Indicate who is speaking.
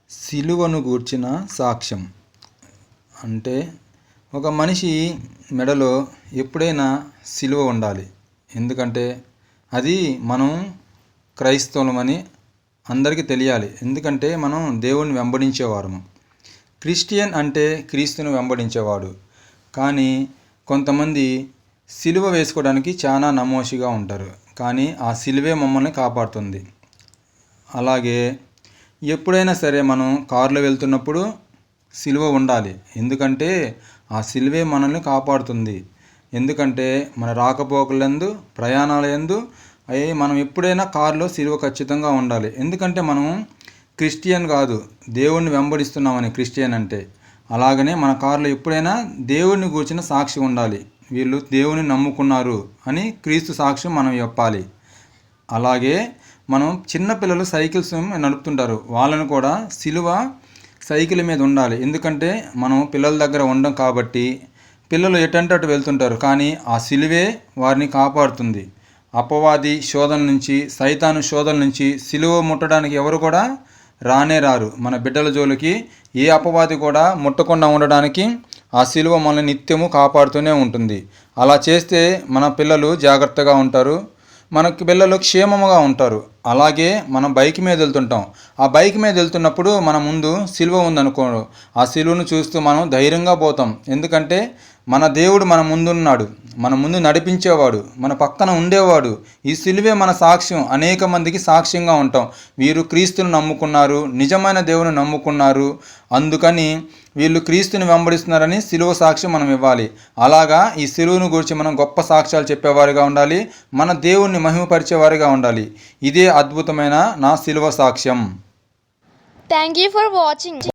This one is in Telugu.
Speaker 1: సిలువను గూర్చిన సాక్ష్యం అంటే ఒక మనిషి మెడలో ఎప్పుడైనా సిలువ ఉండాలి. ఎందుకంటే అది మనం క్రైస్తవులమని అందరికీ తెలియాలి. ఎందుకంటే మనం దేవుణ్ణి వెంబడించేవారము. క్రిస్టియన్ అంటే క్రీస్తును వెంబడించేవాడు. కానీ కొంతమంది సిలువ వేసుకోవడానికి చాలా నమోషిగా ఉంటారు. కానీ ఆ సిలువే మమ్మల్ని కాపాడుతుంది. అలాగే ఎప్పుడైనా సరే మనం కారులో వెళ్తున్నప్పుడు సిలువ ఉండాలి. ఎందుకంటే ఆ సిలువే మనల్ని కాపాడుతుంది. ఎందుకంటే మన రాకపోకలందు ప్రయాణాలందు మనం ఎప్పుడైనా కారులో సిలువ ఖచ్చితంగా ఉండాలి. ఎందుకంటే మనం క్రిస్టియన్ కాదు, దేవుణ్ణి వెంబడిస్తున్నామని క్రిస్టియన్ అంటే. అలాగనే మన కారులో ఎప్పుడైనా దేవుడిని గూర్చిన సాక్షి ఉండాలి. వీళ్ళు దేవుని నమ్ముకున్నారు అని క్రీస్తు సాక్ష్యం మనం చెప్పాలి. అలాగే మనం చిన్నపిల్లలు సైకిల్స్ నడుపుతుంటారు, వాళ్ళను కూడా సిలువ సైకిల్ మీద ఉండాలి. ఎందుకంటే మనం పిల్లల దగ్గర ఉండం కాబట్టి పిల్లలు ఎటంటే అటు వెళ్తుంటారు. కానీ ఆ సిలువే వారిని కాపాడుతుంది. అపవాది శోధన నుంచి, సైతాను శోధన నుంచి సిలువ ముట్టడానికి ఎవరు కూడా రానే రారు. మన బిడ్డల జోలికి ఏ అపవాది కూడా ముట్టకుండా ఉండడానికి ఆ సిలువ మనల్ని నిత్యము కాపాడుతూనే ఉంటుంది. అలా చేస్తే మన పిల్లలు జాగ్రత్తగా ఉంటారు, మనకి పిల్లలు క్షేమముగా ఉంటారు. అలాగే మనం బైక్ మీద వెళ్తుంటాం. ఆ బైక్ మీద వెళ్తున్నప్పుడు మన ముందు సిలువ ఉందనుకో, ఆ సిలువను చూస్తూ మనం ధైర్యంగా పోతాం. ఎందుకంటే మన దేవుడు మన ముందున్నాడు, మన ముందు నడిపించేవాడు, మన పక్కన ఉండేవాడు. ఈ సిలువే మన సాక్ష్యం. అనేక మందికి సాక్ష్యంగా ఉంటాం. వీరు క్రీస్తుని నమ్ముకున్నారు, నిజమైన దేవుని నమ్ముకున్నారు, అందుకని వీళ్ళు క్రీస్తుని వెంబడిస్తున్నారని సిలువ సాక్ష్యం మనం ఇవ్వాలి. అలాగా ఈ సిలువను గురించి మనం గొప్ప సాక్ష్యాలు చెప్పేవారుగా ఉండాలి, మన దేవుణ్ణి మహిమపరిచేవారుగా ఉండాలి. ఇదే అద్భుతమైన నా సిలువ సాక్ష్యం.
Speaker 2: Thank you for watching.